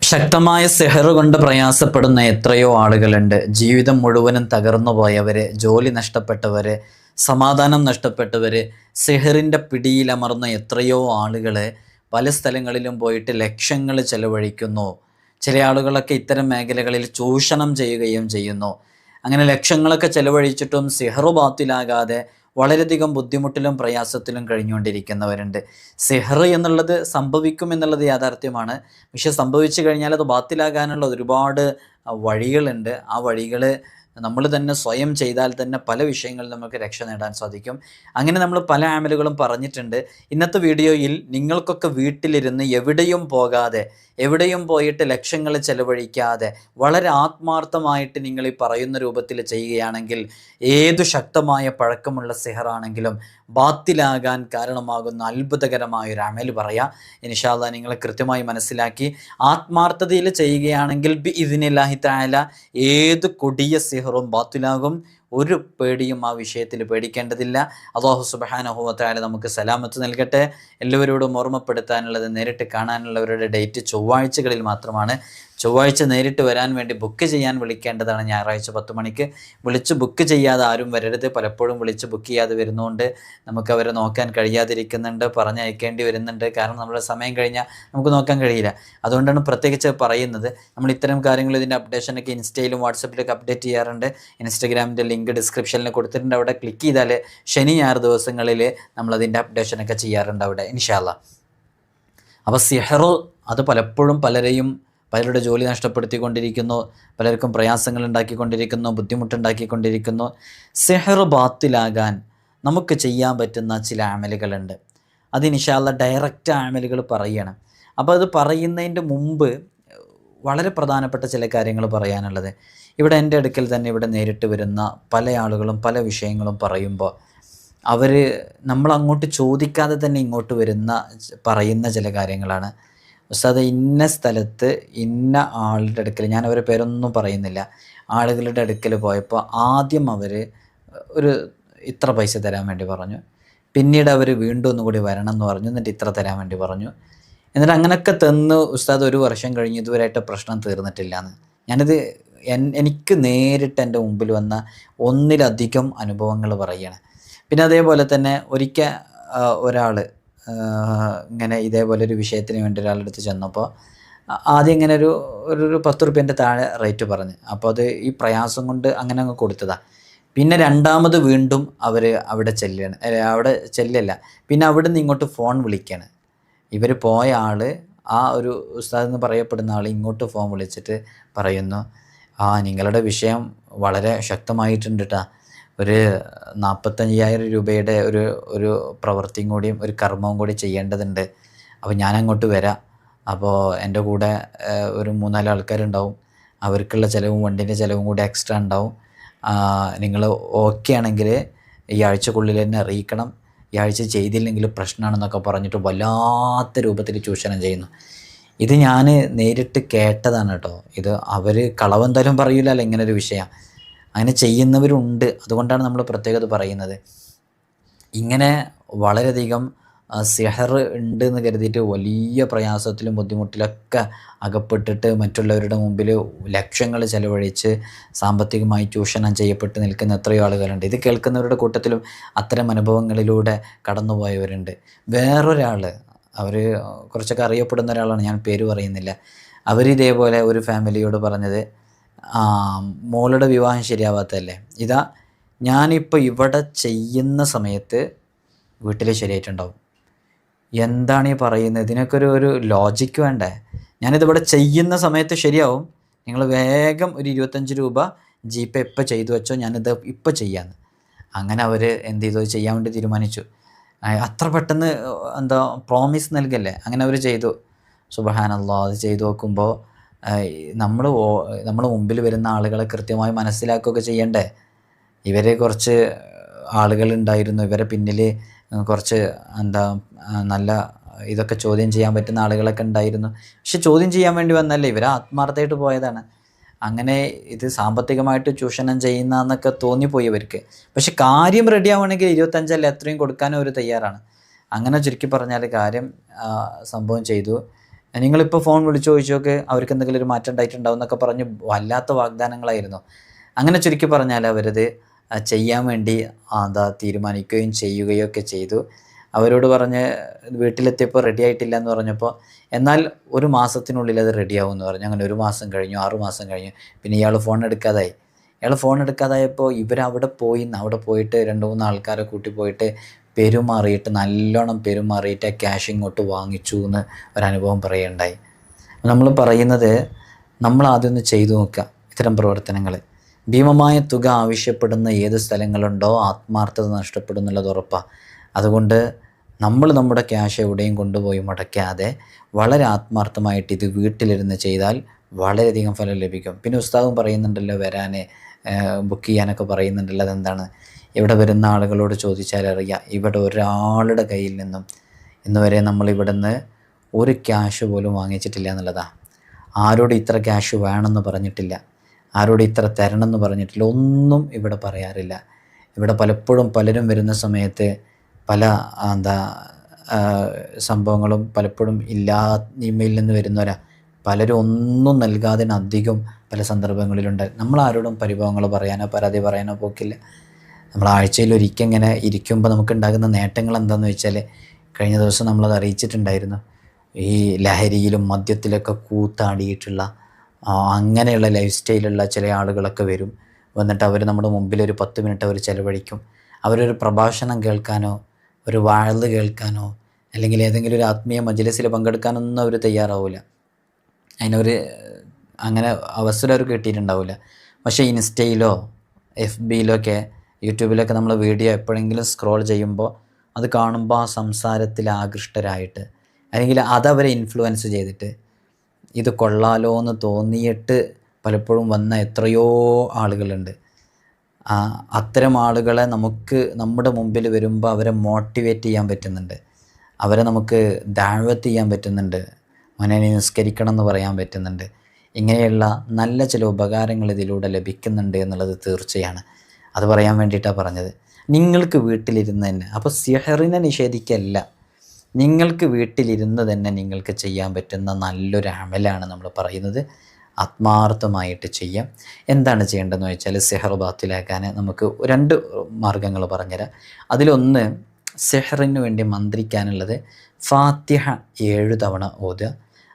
ശക്തമായ സിഹർ കൊണ്ട് പ്രയാസപ്പെടുന്ന എത്രയോ ആളുകളുണ്ട്. ജീവിതം മുഴുവനും തകർന്നു പോയവര്, ജോലി നഷ്ടപ്പെട്ടവര്, സമാധാനം നഷ്ടപ്പെട്ടവര്, സിഹറിൻ്റെ പിടിയിലമർന്ന എത്രയോ ആളുകൾ പല സ്ഥലങ്ങളിലും പോയിട്ട് ലക്ഷങ്ങൾ ചെലവഴിക്കുന്നു. ചില ആളുകളൊക്കെ ഇത്തരം മേഖലകളിൽ ചൂഷണം ചെയ്യുകയും ചെയ്യുന്നു. അങ്ങനെ ലക്ഷങ്ങളൊക്കെ ചെലവഴിച്ചിട്ടും സിഹറു ബാത്തിലാകാതെ വളരെയധികം ബുദ്ധിമുട്ടിലും പ്രയാസത്തിലും കഴിഞ്ഞുകൊണ്ടിരിക്കുന്നവരുണ്ട്. സിഹർ എന്നുള്ളത് സംഭവിക്കുമെന്നുള്ളത് യാഥാർത്ഥ്യമാണ്. പക്ഷെ സംഭവിച്ചു കഴിഞ്ഞാൽ അത് ബാത്തിലാകാനുള്ള ഒരുപാട് വഴികളുണ്ട്. ആ വഴികൾ നമ്മൾ തന്നെ സ്വയം ചെയ്താൽ തന്നെ പല വിഷയങ്ങളിൽ നമുക്ക് രക്ഷ നേടാൻ സാധിക്കും. അങ്ങനെ നമ്മൾ പല ആമലുകളും പറഞ്ഞിട്ടുണ്ട്. ഇന്നത്തെ വീഡിയോയിൽ നിങ്ങൾക്കൊക്കെ വീട്ടിലിരുന്ന് എവിടെയും പോകാതെ, എവിടെയും പോയിട്ട് ലക്ഷങ്ങൾ ചെലവഴിക്കാതെ വളരെ ആത്മാർത്ഥമായിട്ട് നിങ്ങൾ ഈ പറയുന്ന രൂപത്തിൽ ചെയ്യുകയാണെങ്കിൽ ഏതു ശക്തമായ പഴക്കമുള്ള സിഹറാണെങ്കിലും ബാത്തിലാകാൻ കാരണമാകുന്ന അത്ഭുതകരമായൊരു അമൽ പറയാം. ഇൻഷാ അല്ലാഹ് നിങ്ങൾ കൃത്യമായി മനസ്സിലാക്കി ആത്മാർത്ഥതയിൽ ചെയ്യുകയാണെങ്കിൽ ബിഇദ്നില്ലാഹി തആല ഏത് കൊടിയ സിഹറും ബാത്തിലാകും. ഒരു പേടിയും ആ വിഷയത്തിൽ പേടിക്കേണ്ടതില്ല. അല്ലാഹു സുബ്ഹാനഹു വ തആല നമുക്ക് സലാമത്ത് നൽകട്ടെ. എല്ലാവരോടും ഓർമ്മപ്പെടുത്താനുള്ളത്, നേരിട്ട് കാണാനുള്ളവരുടെ ഡേറ്റ് ചൊവ്വാഴ്ചകളിൽ മാത്രമാണ്. ചൊവ്വാഴ്ച നേരിട്ട് വരാൻ വേണ്ടി ബുക്ക് ചെയ്യാൻ വിളിക്കേണ്ടതാണ്. ഞായറാഴ്ച 10 മണിക്ക് വിളിച്ച് ബുക്ക് ചെയ്യാതെ ആരും വരരുത്. പലപ്പോഴും വിളിച്ച് ബുക്ക് ചെയ്യാതെ വരുന്നതുകൊണ്ട് നമുക്ക് അവരെ നോക്കാൻ കഴിയാതിരിക്കുന്നുണ്ട്, പറഞ്ഞയക്കേണ്ടി വരുന്നുണ്ട്. കാരണം നമ്മുടെ സമയം കഴിഞ്ഞാൽ നമുക്ക് നോക്കാൻ കഴിയില്ല. അതുകൊണ്ടാണ് പ്രത്യേകിച്ച് പറയുന്നത്. നമ്മൾ ഇത്തരം കാര്യങ്ങൾ ഇതിൻ്റെ അപ്ഡേഷനൊക്കെ ഇൻസ്റ്റയിലും വാട്സപ്പിലൊക്കെ അപ്ഡേറ്റ് ചെയ്യാറുണ്ട്. ഇൻസ്റ്റഗ്രാമിൻ്റെ ലിങ്ക് ഡിസ്ക്രിപ്ഷനിൽ കൊടുത്തിട്ടുണ്ട്. അവിടെ ക്ലിക്ക് ചെയ്താൽ ശനി ഞായർ ദിവസങ്ങളിൽ നമ്മളതിൻ്റെ അപ്ഡേഷനൊക്കെ ചെയ്യാറുണ്ട് അവിടെ, ഇൻഷാ അല്ലാഹ്. അപ്പോൾ സിഹർ അത് പലപ്പോഴും പലരുടെ ജോലി നഷ്ടപ്പെടുത്തിക്കൊണ്ടിരിക്കുന്നു, പലർക്കും പ്രയാസങ്ങൾ ഉണ്ടാക്കിക്കൊണ്ടിരിക്കുന്നു, ബുദ്ധിമുട്ടുണ്ടാക്കിക്കൊണ്ടിരിക്കുന്നു. സിഹർ ബാത്തിലാകാൻ നമുക്ക് ചെയ്യാൻ പറ്റുന്ന ചില അമലുകളുണ്ട്. അത് ഇൻഷാ അല്ലാഹ് ഡയറക്റ്റ് അമലുകൾ പറയണം. അപ്പോൾ അത് പറയുന്നതിൻ്റെ മുമ്പ് വളരെ പ്രധാനപ്പെട്ട ചില കാര്യങ്ങൾ പറയാനുള്ളത്. ഇവിടെ എൻ്റെ അടുക്കൽ തന്നെ ഇവിടെ നേരിട്ട് വരുന്ന പല ആളുകളും പല വിഷയങ്ങളും പറയുമ്പോൾ നമ്മളങ്ങോട്ട് ചോദിക്കാതെ തന്നെ ഇങ്ങോട്ട് പറയുന്ന ചില കാര്യങ്ങളാണ്. ഉസ്താദ്, ഇന്ന സ്ഥലത്ത് ഇന്ന ആളുടെ അടുക്കൽ, ഞാൻ അവരുടെ പേരൊന്നും പറയുന്നില്ല, ആളുകളുടെ അടുക്കൽ പോയപ്പോൾ ആദ്യം അവർ ഒരു ഇത്ര പൈസ തരാൻ വേണ്ടി പറഞ്ഞു. പിന്നീട് അവർ വീണ്ടും ഒന്നുകൂടി വരണം എന്ന് പറഞ്ഞു. എന്നിട്ട് ഇത്ര തരാൻ വേണ്ടി പറഞ്ഞു. എന്നിട്ട് അങ്ങനെയൊക്കെ തന്ന് ഉസ്താദ് 1 വർഷം കഴിഞ്ഞ് ഇതുവരെയായിട്ട് പ്രശ്നം തീർന്നിട്ടില്ല എന്ന്. ഞാനിത് എനിക്ക് നേരിട്ട് എൻ്റെ മുമ്പിൽ വന്ന ഒന്നിലധികം അനുഭവങ്ങൾ പറയുകയാണ്. പിന്നെ അതേപോലെ തന്നെ ഒരിക്കൽ ഒരാൾ ഇങ്ങനെ ഇതേപോലെ ഒരു വിഷയത്തിന് വേണ്ടി ഒരാളുടെ അടുത്ത് ചെന്നപ്പോൾ ആദ്യം ഇങ്ങനെ ഒരു 10 റുപ്യേൻ്റെ താഴെ റേറ്റ് പറഞ്ഞു. അപ്പോൾ അത് ഈ പ്രയാസം കൊണ്ട് അങ്ങനെ അങ്ങ് കൊടുത്തതാണ്. പിന്നെ രണ്ടാമത് വീണ്ടും അവിടെ ചെല്ലല്ല, പിന്നെ അവിടെ നിന്ന് ഇങ്ങോട്ട് ഫോൺ വിളിക്കുകയാണ്. ഇവർ പോയ ആൾ, ആ ഒരു ഉസ്താദ് എന്ന് പറയപ്പെടുന്ന ആൾ ഇങ്ങോട്ട് ഫോൺ വിളിച്ചിട്ട് പറയുന്നു, നിങ്ങളുടെ വിഷയം വളരെ ശക്തമായിട്ടുണ്ട് കേട്ടോ, ഒരു 45,000 രൂപയുടെ ഒരു പ്രവൃത്തിയും കൂടിയും ഒരു കർമ്മവും കൂടി ചെയ്യേണ്ടതുണ്ട്. അപ്പോൾ ഞാനങ്ങോട്ട് വരാം. അപ്പോൾ എൻ്റെ കൂടെ ഒരു 3-4 ആൾക്കാരുണ്ടാവും. അവർക്കുള്ള ചിലവും വണ്ടീൻ്റെ ചിലവും കൂടി എക്സ്ട്രാ ഉണ്ടാവും. നിങ്ങൾ ഓക്കെ ആണെങ്കിൽ ഈ ആഴ്ചക്കുള്ളിൽ തന്നെ അറിയിക്കണം. ഈ ആഴ്ച ചെയ്തില്ലെങ്കിൽ പ്രശ്നമാണെന്നൊക്കെ പറഞ്ഞിട്ട് വല്ലാത്ത രൂപത്തിൽ ചൂഷണം ചെയ്യുന്നു. ഇത് ഞാൻ നേരിട്ട് കേട്ടതാണ് കേട്ടോ. ഇത് അവർ കളവെന്തായാലും പറയില്ലല്ലോ ഇങ്ങനൊരു വിഷയം. അങ്ങനെ ചെയ്യുന്നവരുണ്ട്. അതുകൊണ്ടാണ് നമ്മൾ പ്രത്യേകത പറയുന്നത്. ഇങ്ങനെ വളരെയധികം സിഹർ ഉണ്ട് എന്ന് കരുതിയിട്ട് വലിയ പ്രയാസത്തിലും ബുദ്ധിമുട്ടിലൊക്കെ അകപ്പെട്ടിട്ട് മറ്റുള്ളവരുടെ മുമ്പിൽ ലക്ഷങ്ങൾ ചെലവഴിച്ച് സാമ്പത്തികമായി ചൂഷണം ചെയ്യപ്പെട്ട് നിൽക്കുന്ന എത്രയോ ആളുകളുണ്ട്. ഇത് കേൾക്കുന്നവരുടെ കൂട്ടത്തിലും അത്തരം അനുഭവങ്ങളിലൂടെ കടന്നുപോയവരുണ്ട്. വേറൊരാൾ, അവർ കുറച്ചൊക്കെ അറിയപ്പെടുന്ന ഒരാളാണ്, ഞാൻ പേര് പറയുന്നില്ല. അവരിതേപോലെ ഒരു ഫാമിലിയോട് പറഞ്ഞത്, മോളുടെ വിവാഹം ശരിയാവാത്തതല്ലേ, ഇതാ ഞാനിപ്പോൾ ഇവിടെ ചെയ്യുന്ന സമയത്ത് വീട്ടിൽ ശരിയായിട്ടുണ്ടാവും. എന്താണ് ഈ പറയുന്നത്? ഇതിനൊക്കെ ഒരു ലോജിക്ക് വേണ്ടേ? ഞാനിതിവിടെ ചെയ്യുന്ന സമയത്ത് ശരിയാവും, നിങ്ങൾ വേഗം ഒരു 25 രൂപ GPay ഇപ്പം ചെയ്തു വെച്ചോ, ഞാനിത് ഇപ്പം ചെയ്യാമെന്ന്. അങ്ങനെ അവർ എന്ത് ചെയ്തു, ചെയ്യാൻ വേണ്ടി തീരുമാനിച്ചു. അത്ര പെട്ടെന്ന് പ്രോമിസ് നൽകല്ലേ, അങ്ങനെ അവർ ചെയ്തു. സുബ്ഹാനല്ലാഹ്. അത് ചെയ്തു നോക്കുമ്പോൾ നമ്മൾ മുമ്പിൽ വരുന്ന ആളുകളെ കൃത്യമായി മനസ്സിലാക്കുകയൊക്കെ ചെയ്യണ്ടേ. ഇവരെ കുറച്ച് ആളുകളുണ്ടായിരുന്നു, ഇവരെ പിന്നിൽ കുറച്ച് നല്ല ഇതൊക്കെ ചോദ്യം ചെയ്യാൻ പറ്റുന്ന ആളുകളൊക്കെ ഉണ്ടായിരുന്നു. പക്ഷെ ചോദ്യം ചെയ്യാൻ വേണ്ടി വന്നല്ലേ, ഇവർ ആത്മാർത്ഥമായിട്ട് പോയതാണ്. അങ്ങനെ ഇത് സാമ്പത്തികമായിട്ട് ചൂഷണം ചെയ്യുന്നതെന്നൊക്കെ തോന്നിപ്പോയി ഇവർക്ക്. പക്ഷെ കാര്യം റെഡി ആവുകയാണെങ്കിൽ 25 എത്രയും കൊടുക്കാനും അവർ തയ്യാറാണ്. അങ്ങനെ ചുരുക്കി പറഞ്ഞാൽ കാര്യം സംഭവം ചെയ്തു. നിങ്ങളിപ്പോൾ ഫോൺ വിളിച്ചു ചോദിച്ചോക്ക് അവർക്ക് എന്തെങ്കിലും ഒരു മാറ്റം ഉണ്ടായിട്ടുണ്ടാവും എന്നൊക്കെ പറഞ്ഞ് വല്ലാത്ത വാഗ്ദാനങ്ങളായിരുന്നു. അങ്ങനെ ചുരുക്കി പറഞ്ഞാൽ അവരത് ചെയ്യാൻ വേണ്ടി തീരുമാനിക്കുകയും ചെയ്യുകയും ഒക്കെ ചെയ്തു. അവരോട് പറഞ്ഞ് വീട്ടിലെത്തിയപ്പോൾ റെഡി ആയിട്ടില്ല എന്ന് പറഞ്ഞപ്പോൾ എന്നാൽ 1 മാസത്തിനുള്ളിൽ അത് റെഡിയാവും എന്ന് പറഞ്ഞു. അങ്ങനെ 1 മാസം കഴിഞ്ഞു, 6 മാസം കഴിഞ്ഞു. പിന്നെ ഇയാൾ ഫോൺ എടുക്കാതായി. ഫോൺ എടുക്കാതായപ്പോൾ ഇവരവിടെ അവിടെ പോയിട്ട് 2-3 ആൾക്കാരെ കൂട്ടി പോയിട്ട് പെരുമാറിയിട്ട് നല്ലോണം പെരുമാറിയിട്ട് ക്യാഷ് ഇങ്ങോട്ട് വാങ്ങിച്ചു എന്ന് ഒരനുഭവം പറയുകയുണ്ടായി. നമ്മൾ പറയുന്നത് നമ്മൾ ആദ്യം ഒന്ന് ചെയ്തു നോക്കുക ഇത്തരം പ്രവർത്തനങ്ങൾ. ഭീമമായ തുക ആവശ്യപ്പെടുന്ന ഏത് സ്ഥലങ്ങളുണ്ടോ ആത്മാർത്ഥത നഷ്ടപ്പെടുന്നുള്ളത് ഉറപ്പാണ്. അതുകൊണ്ട് നമ്മൾ നമ്മുടെ ക്യാഷ് എവിടെയും കൊണ്ടുപോയി മുടക്കാതെ വളരെ ആത്മാർത്ഥമായിട്ട് ഇത് വീട്ടിലിരുന്ന് ചെയ്താൽ വളരെയധികം ഫലം ലഭിക്കും. പിന്നെ ഉസ്താദും പറയുന്നുണ്ടല്ലോ വരാൻ ബുക്ക് ചെയ്യാനൊക്കെ പറയുന്നുണ്ടല്ലോ. അതെന്താണ്? ഇവിടെ വരുന്ന ആളുകളോട് ചോദിച്ചാൽ അറിയാം, ഇവിടെ ഒരാളുടെ കയ്യിൽ നിന്നും ഇന്ന് വരെ നമ്മളിവിടുന്ന് ഒരു ക്യാഷ് പോലും വാങ്ങിച്ചിട്ടില്ല എന്നുള്ളതാണ്. ആരോട് ഇത്ര ക്യാഷ് വേണമെന്ന് പറഞ്ഞിട്ടില്ല, ആരോട് ഇത്ര തരണമെന്ന് പറഞ്ഞിട്ടില്ല, ഒന്നും ഇവിടെ പറയാറില്ല. ഇവിടെ പലപ്പോഴും പലരും വരുന്ന സമയത്ത് പല സംഭവങ്ങളും പലപ്പോഴും ഇമെയിലിൽ നിന്ന് വരുന്നവരാ. പലരും ഒന്നും നൽകാതെ അധികം പല സന്ദർഭങ്ങളിലുണ്ട്. നമ്മളാരോടും പരിഭവങ്ങൾ പറയാനോ പരാതി പറയാനോ പോക്കില്ല. നമ്മൾ ആഴ്ചയിൽ ഒരിക്കൽ ഇങ്ങനെ ഇരിക്കുമ്പോൾ നമുക്കുണ്ടാകുന്ന നേട്ടങ്ങൾ എന്താണെന്ന് വെച്ചാൽ, കഴിഞ്ഞ ദിവസം നമ്മളത് അറിയിച്ചിട്ടുണ്ടായിരുന്നു. ഈ ലഹരിയിലും മദ്യത്തിലൊക്കെ കൂത്താടിയിട്ടുള്ള അങ്ങനെയുള്ള ലൈഫ് സ്റ്റൈലുള്ള ചില ആളുകളൊക്കെ വരും. വന്നിട്ട് അവർ നമ്മുടെ മുമ്പിൽ ഒരു 10 മിനിറ്റ് അവർ ചിലവഴിക്കും. അവരൊരു പ്രഭാഷണം കേൾക്കാനോ ഒരു വാഴ്ന്ന് കേൾക്കാനോ അല്ലെങ്കിൽ ഏതെങ്കിലും ഒരു ആത്മീയ മജ്‌ലിസിൽ പങ്കെടുക്കാനൊന്നും അവർ തയ്യാറാവില്ല. അതിനൊരു അങ്ങനെ അവസരം അവർക്ക് കിട്ടിയിട്ടുണ്ടാവില്ല. പക്ഷേ ഇൻസ്റ്റയിലോ FBയിലൊക്കെ യൂട്യൂബിലൊക്കെ നമ്മൾ വീഡിയോ എപ്പോഴെങ്കിലും സ്ക്രോൾ ചെയ്യുമ്പോൾ അത് കാണുമ്പോൾ ആ സംസാരത്തിൽ ആകൃഷ്ടരായിട്ട് അല്ലെങ്കിൽ അതവരെ ഇൻഫ്ലുവൻസ് ചെയ്തിട്ട് ഇത് കൊള്ളാലോ എന്ന് തോന്നിയിട്ട് പലപ്പോഴും വന്ന എത്രയോ ആളുകളുണ്ട്. അത്തരം ആളുകളെ നമുക്ക് നമ്മുടെ മുമ്പിൽ വരുമ്പോൾ അവരെ മോട്ടിവേറ്റ് ചെയ്യാൻ പറ്റുന്നുണ്ട്, അവരെ നമുക്ക് ദഅവത്ത് ചെയ്യാൻ പറ്റുന്നുണ്ട്, മോനെ നീ നിസ്കരിക്കണം എന്ന് പറയാൻ പറ്റുന്നുണ്ട്. ഇങ്ങനെയുള്ള നല്ല ചില ഉപകാരങ്ങൾ ഇതിലൂടെ ലഭിക്കുന്നുണ്ട് എന്നുള്ളത് തീർച്ചയാണ്. അത് പറയാൻ വേണ്ടിയിട്ടാണ് പറഞ്ഞത്. നിങ്ങൾക്ക് വീട്ടിലിരുന്ന് തന്നെ, അപ്പോൾ സിഹറിനെ നിഷേധിക്കല്ല, നിങ്ങൾക്ക് വീട്ടിലിരുന്ന് തന്നെ നിങ്ങൾക്ക് ചെയ്യാൻ പറ്റുന്ന നല്ലൊരു അമലാണ് നമ്മൾ പറയുന്നത്. ആത്മാർത്ഥമായിട്ട് ചെയ്യാം. എന്താണ് ചെയ്യേണ്ടതെന്ന് വെച്ചാൽ സിഹർ ബാത്തിലാക്കാൻ നമുക്ക് 2 മാർഗ്ഗങ്ങൾ പറഞ്ഞുതരാം. അതിലൊന്ന്, സിഹറിന് വേണ്ടി മന്ത്രിക്കാനുള്ളത് ഫാത്തിഹ 7 തവണ ഓതുക,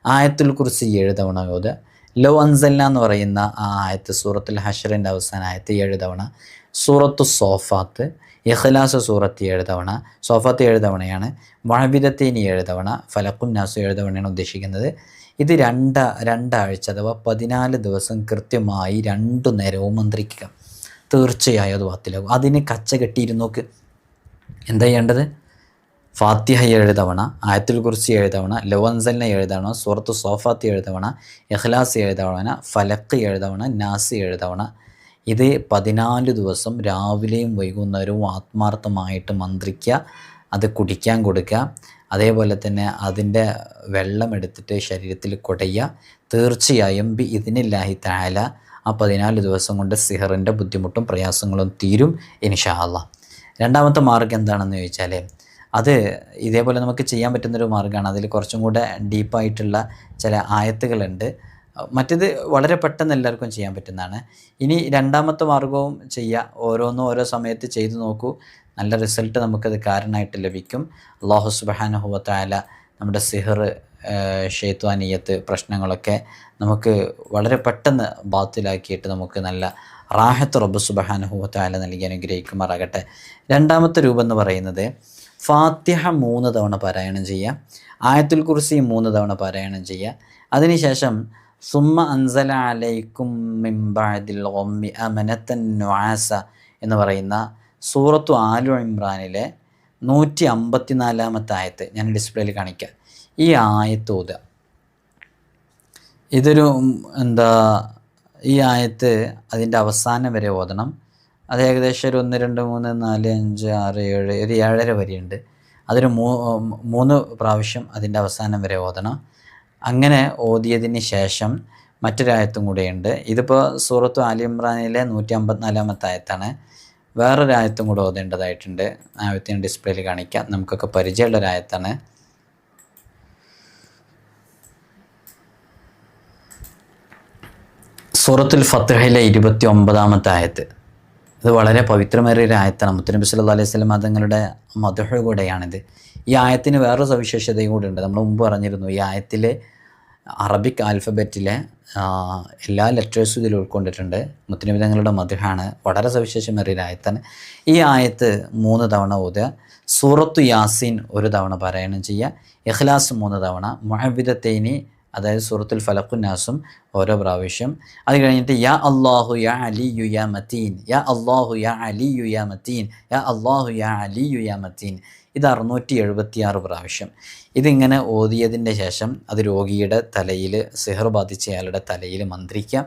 ആയത്തുൽ കുർസി 7 തവണ ഓതുക, ലോ അൻസൽന എന്ന് പറയുന്ന ആ ആയത്ത് സൂറത്തുൽ ഹഷറിൻ്റെ അവസാന ആയത്ത് 7 തവണ, സൂറത്തു സോഫാത്ത്, ഇഖ്ലാസ് സൂറത്ത് 7 തവണ, സോഫാത്ത് 7 തവണയാണ്, വഅബിദത്തൈനി 7 തവണ, ഫലഖുൻ നാസു 7 തവണയാണ് ഉദ്ദേശിക്കുന്നത്. ഇത് രണ്ടാഴ്ച അഥവാ 14 ദിവസം കൃത്യമായി 2 നേരവും മന്ത്രിക്കുക. തീർച്ചയായും അത് ബാത്തിലാകും. അതിന് കച്ച കെട്ടിയിരുന്നോക്ക്. എന്താ ചെയ്യേണ്ടത്? ഫാത്തിഹ 7 തവണ, ആയത്തുൽ കുർസി 7 തവണ, ലോ അൻസൽന 7 തവണ, സൂറത്തു സോഫാത്ത് 7 തവണ, ഇഖ്ലാസ് 7 തവണ, ഫലഖ് 7 തവണ, നാസ് 7 തവണ. ഇത് 14 ദിവസം രാവിലെയും വൈകുന്നേരവും ആത്മാർത്ഥമായിട്ട് മന്ത്രിക്കുക. അത് കുടിക്കാൻ കൊടുക്കുക. അതേപോലെ തന്നെ അതിൻ്റെ വെള്ളം എടുത്തിട്ട് ശരീരത്തിൽ കുടയുക. തീർച്ചയായും ഇതിനില്ലാഹി തആല ആ 14 ദിവസം കൊണ്ട് സിഹറിൻ്റെ ബുദ്ധിമുട്ടും പ്രയാസങ്ങളും തീരും ഇൻഷാ അല്ലാഹ്. രണ്ടാമത്തെ മാർഗ്ഗം എന്താണെന്ന് ചോദിച്ചാൽ, അത് ഇതേപോലെ നമുക്ക് ചെയ്യാൻ പറ്റുന്നൊരു മാർഗ്ഗമാണ്. അതിൽ കുറച്ചും കൂടെ ഡീപ്പായിട്ടുള്ള ചില ആയത്തുകളുണ്ട്. മറ്റേത് വളരെ പെട്ടെന്ന് എല്ലാവർക്കും ചെയ്യാൻ പറ്റുന്നതാണ്. ഇനി രണ്ടാമത്തെ മാർഗ്ഗവും ചെയ്യുക. ഓരോന്നും ഓരോ സമയത്ത് ചെയ്തു നോക്കൂ. നല്ല റിസൾട്ട് നമുക്കത് കാരണമായിട്ട് ലഭിക്കും. അല്ലാഹു സുബ്ഹാനഹു വ തആല നമ്മുടെ സിഹർ, ശൈത്വാനിയത്ത് പ്രശ്നങ്ങളൊക്കെ നമുക്ക് വളരെ പെട്ടെന്ന് ബാത്തിലാക്കിയിട്ട് നമുക്ക് നല്ല റാഹത്ത് റബ്ബ് സുബ്ഹാനഹു വ തആല നൽകി അനുഗ്രഹിക്കുമാറാകട്ടെ. രണ്ടാമത്തെ രൂപം എന്ന് പറയുന്നത് ഫാത്തിഹ 3 തവണ പാരായണം ചെയ്യുക, ആയത്തുൽ കുർസി 3 തവണ പാരായണം ചെയ്യുക. അതിനുശേഷം സുമ്മ അൻസല അലൈക്കും മിൻ ബഅദിൽ ഗമ്മി അമനത്തൻ നുആസ എന്ന് പറയുന്ന സൂറത്തു ആലു ഇമ്രാനിലെ 154-ാമത്തെ ആയത്ത് ഞാൻ ഡിസ്പ്ലേയിൽ കാണിക്കാം. ഈ ആയത്ത് ഓതുക. ഇതൊരു ഈ ആയത്ത് അതിൻ്റെ അവസാനം വരെ ഓതണം. അത് ഏകദേശം ഒരു 1, 2, 3, 4, 5, 6, 7 ഒരു 7.5 വരെയുണ്ട്. അതൊരു 3 പ്രാവശ്യം അതിൻ്റെ അവസാനം വരെ ഓതണം. അങ്ങനെ ഓതിയതിന് ശേഷം മറ്റൊരായത്തും കൂടെയുണ്ട്. ഇതിപ്പോൾ സൂറത്തു ആലി ഇമ്രാനിലെ 154-ാമത്തെ ആയത്താണ്. വേറൊരായത്തും കൂടെ ഓതേണ്ടതായിട്ടുണ്ട്. ആയത്ത് ഞാൻ ഡിസ്പ്ലേയിൽ കാണിക്കാം. നമുക്കൊക്കെ പരിചയമുള്ളൊരായത്താണ്. സൂറത്തുൽ ഫത്ഹിലെ 29-ാമത്തെ ആയത്ത്. ഇത് വളരെ പവിത്രമേറിയ ഒരു ആയത്താണ്. മുത്തുനബി സല്ലല്ലാഹു അലൈഹി വസല്ലം തങ്ങളുടെ മദ്ഹ് കൂടെയാണിത്. ഈ ആയത്തിന് വേറൊരു സവിശേഷതയും കൂടി ഉണ്ട്. നമ്മൾ മുമ്പ് പറഞ്ഞിരുന്നു, ഈ ആയത്തിൽ അറബിക് ആൽഫബറ്റിലെ എല്ലാ ലെറ്റേഴ്സും ഇതിൽ ഉൾക്കൊണ്ടിട്ടുണ്ട്. മുത്തുനബി തങ്ങളുടെ മദ്ഹാണ്, വളരെ സവിശേഷമേറിയ ഒരു ആയത്താണ്. ഈ ആയത്ത് 3 തവണ ഓതുക, സൂറത്തു യാസീൻ 1 തവണ പാരായണം ചെയ്യുക, ഇഖ്ലാസ് 3 തവണ, മുഅവ്വിദത്തൈനി അതായത് സൂറത്തുൽ ഫലഖുൻ നാസും ഓരോ പ്രാവശ്യം. അത് കഴിഞ്ഞിട്ട് യാ അല്ലാഹു യാ അലിയു യാ മതീൻ, യാ അല്ലാഹു യാ അലിയു യാ മതീൻ, യാ അല്ലാഹു യാ അലിയു യാ മതീൻ. ഇത് 676 പ്രാവശ്യം. ഇതിങ്ങനെ ഓതിയതിൻ്റെ ശേഷം അത് രോഗിയുടെ തലയിൽ, സിഹർ ബാധിച്ചയാളുടെ തലയിൽ മന്ത്രിക്കുക.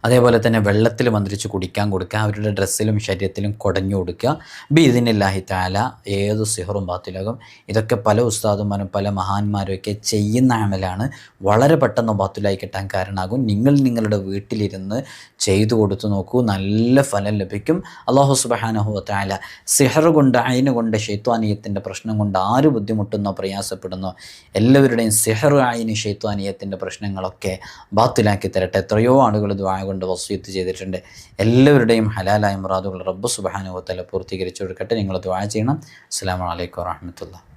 അതേപോലെ തന്നെ വെള്ളത്തിൽ മന്ത്രിച്ച് കുടിക്കാൻ കൊടുക്കുക. അവരുടെ ഡ്രസ്സിലും ശരീരത്തിലും കുടഞ്ഞു കൊടുക്കുക. ബിഇദ്നില്ലാഹി തആല ഏത് സിഹറും ബാത്തിലാകും. ഇതൊക്കെ പല ഉസ്താദുമാരും പല മഹാന്മാരുമൊക്കെ ചെയ്യുന്ന അമലാണ്. വളരെ പെട്ടെന്ന് ബാത്തിലായി കിട്ടാൻ കാരണമാകും. നിങ്ങളുടെ വീട്ടിലിരുന്ന് ചെയ്തു കൊടുത്തു നോക്കൂ, നല്ല ഫലം ലഭിക്കും. അല്ലാഹു സുബ്ഹാനഹു വ തആല സിഹർ കൊണ്ട്, ഐന് കൊണ്ട്, ശൈത്വാനിയത്തിൻ്റെ പ്രശ്നം കൊണ്ട് ആര് ബുദ്ധിമുട്ടുന്നോ പ്രയാസപ്പെടുന്നോ എല്ലാവരുടെയും സിഹർ, ഐന്, ശൈത്വാനിയത്തിൻ്റെ പ്രശ്നങ്ങളൊക്കെ ബാത്തിലാക്കി തരട്ടെ. എത്രയോ ആളുകൾ ദുആ കൊണ്ട് വസിയത്ത് ചെയ്തിട്ടുണ്ട്. എല്ലാവരുടെയും ഹലാലായ മുറാദുകൾ റബ്ബ് സുബ്ഹാനഹു വ തആല പൂർത്തീകരിച്ചു കൊടുക്കട്ടെ. നിങ്ങൾ ദുആ ചെയ്യണം. അസ്സലാമു അലൈക്കും വറഹ്മത്തുള്ളാഹി.